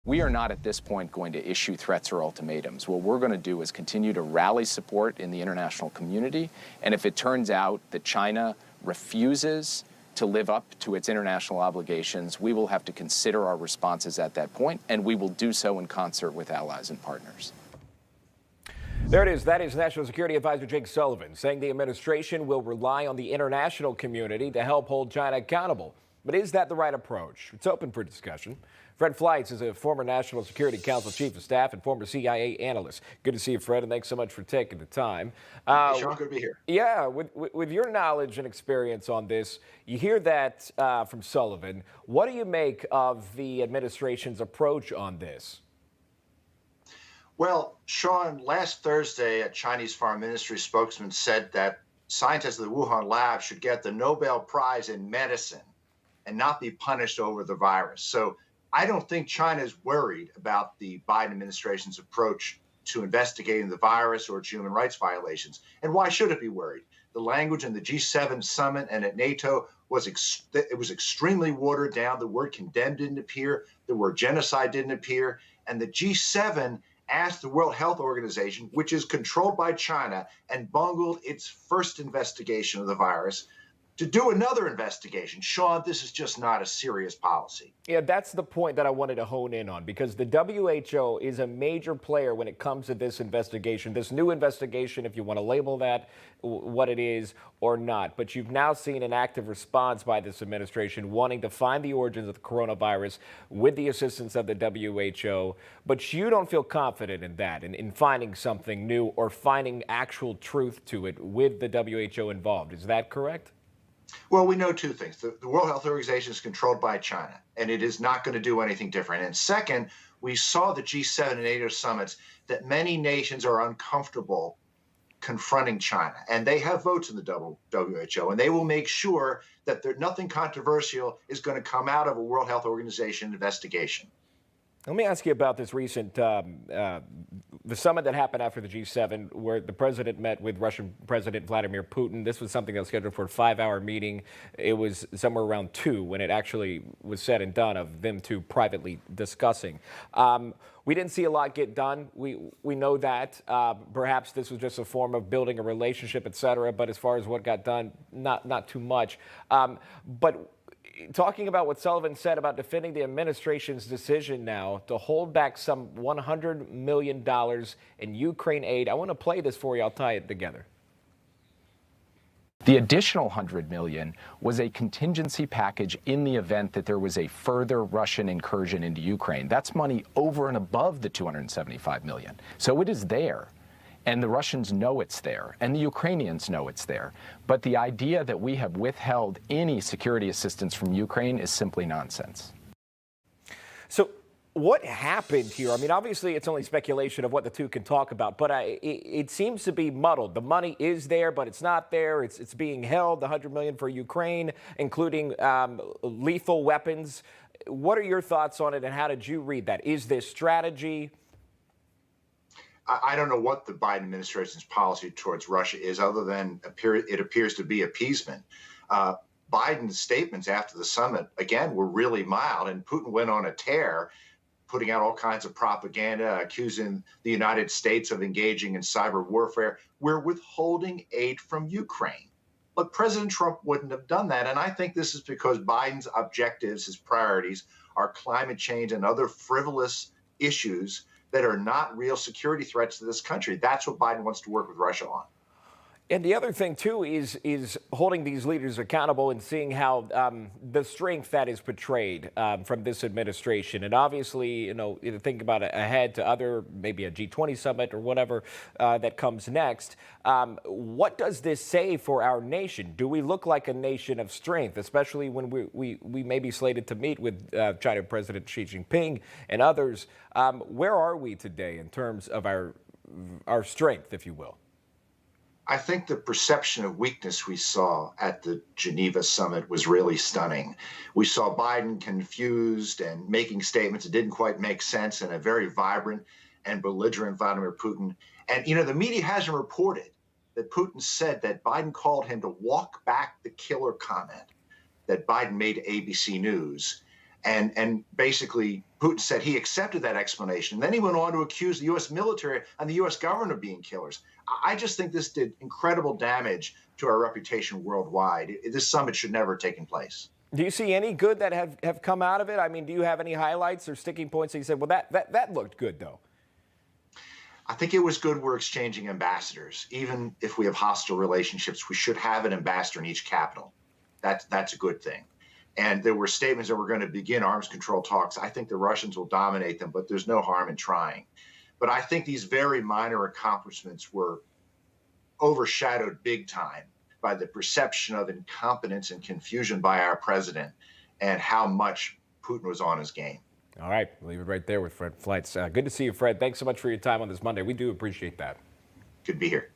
We are not at this point going to issue threats or ultimatums. What we're going to do is continue to rally support in the international community. And if it turns out that China refuses to live up to its international obligations, we will have to consider our responses at that point, and we will do so in concert with allies and partners. There it is. That is National Security Advisor Jake Sullivan saying the administration will rely on the international community to help hold China accountable. But is that the right approach? It's open for discussion. Fred Fleitz is a former National Security Council Chief of Staff and former CIA analyst. Good to see you, Fred, and thanks so much for taking the time. Hey, Sean, good to be here. Yeah, with your knowledge and experience on this, you hear that from Sullivan. What do you make of the administration's approach on this? Well, Sean, last Thursday, a Chinese Foreign Ministry spokesman said that scientists at the Wuhan lab should get the Nobel Prize in medicine and not be punished over the virus. So I don't think China is worried about the Biden administration's approach to investigating the virus or its human rights violations. And why should it be worried? The language in the G7 summit and at NATO was extremely watered down. The word condemned didn't appear. The word genocide didn't appear. And the G7 asked the World Health Organization, which is controlled by China and bungled its first investigation of the virus, to do another investigation. Sean, this is just not a serious policy. Yeah, that's the point that I wanted to hone in on, because the WHO is a major player when it comes to this investigation, this new investigation, if you want to label that what it is or not. But you've now seen an active response by this administration wanting to find the origins of the coronavirus with the assistance of the WHO. But you don't feel confident in that, in finding something new or finding actual truth to it with the WHO involved. Is that correct? Well, we know two things. The World Health Organization is controlled by China, and it is not going to do anything different. And second, we saw the G7 and NATO summits that many nations are uncomfortable confronting China, and they have votes in the WHO, and they will make sure that nothing controversial is going to come out of a World Health Organization investigation. Let me ask you about this recent, the summit that happened after the G7, where the president met with Russian President Vladimir Putin. This was something that was scheduled for a 5-hour meeting. It was somewhere around 2 when it actually was said and done of them two privately discussing. We didn't see a lot get done. We know that. Perhaps this was just a form of building a relationship, et cetera. But as far as what got done, not too much. But talking about what Sullivan said about defending the administration's decision now to hold back some $100 million in Ukraine aid, I want to play this for you. I'll tie it together. The additional $100 million was a contingency package in the event that there was a further Russian incursion into Ukraine. That's money over and above the $275 million. So it is there. And the Russians know it's there, and the Ukrainians know it's there. But the idea that we have withheld any security assistance from Ukraine is simply nonsense. So what happened here? I mean, obviously, it's only speculation of what the two can talk about, but it seems to be muddled. The money is there, but it's not there. It's being held, the $100 million for Ukraine, including lethal weapons. What are your thoughts on it, and how did you read that? Is this strategy? I don't know what the Biden administration's policy towards Russia is, other than it appears to be appeasement. Biden's statements after the summit, again, were really mild, and Putin went on a tear, putting out all kinds of propaganda, accusing the United States of engaging in cyber warfare. We're withholding aid from Ukraine. Look, President Trump wouldn't have done that, and I think this is because Biden's objectives, his priorities, are climate change and other frivolous issues that are not real security threats to this country. That's what Biden wants to work with Russia on. And the other thing, too, is holding these leaders accountable and seeing how the strength that is portrayed from this administration. And obviously, you know, think about it ahead to other, maybe a G20 summit or whatever that comes next. What does this say for our nation? Do we look like a nation of strength, especially when we may be slated to meet with China President Xi Jinping and others? Where are we today in terms of our strength, if you will? I think the perception of weakness we saw at the Geneva summit was really stunning. We saw Biden confused and making statements that didn't quite make sense, and a very vibrant and belligerent Vladimir Putin. And, you know, the media hasn't reported that Putin said that Biden called him to walk back the killer comment that Biden made to ABC News. And basically, Putin said he accepted that explanation. Then he went on to accuse the U.S. military and the U.S. government of being killers. I just think this did incredible damage to our reputation worldwide. This summit should never have taken place. Do you see any good that have come out of it? I mean, do you have any highlights or sticking points that you said, well, that looked good, though? I think it was good we're exchanging ambassadors. Even if we have hostile relationships, we should have an ambassador in each capital. That's a good thing. And there were statements that we're going to begin arms control talks. I think the Russians will dominate them, but there's no harm in trying. But I think these very minor accomplishments were overshadowed big time by the perception of incompetence and confusion by our president and how much Putin was on his game. All right, we'll leave it right there with Fred Fleitz. Good to see you, Fred. Thanks so much for your time on this Monday. We do appreciate that. Good to be here.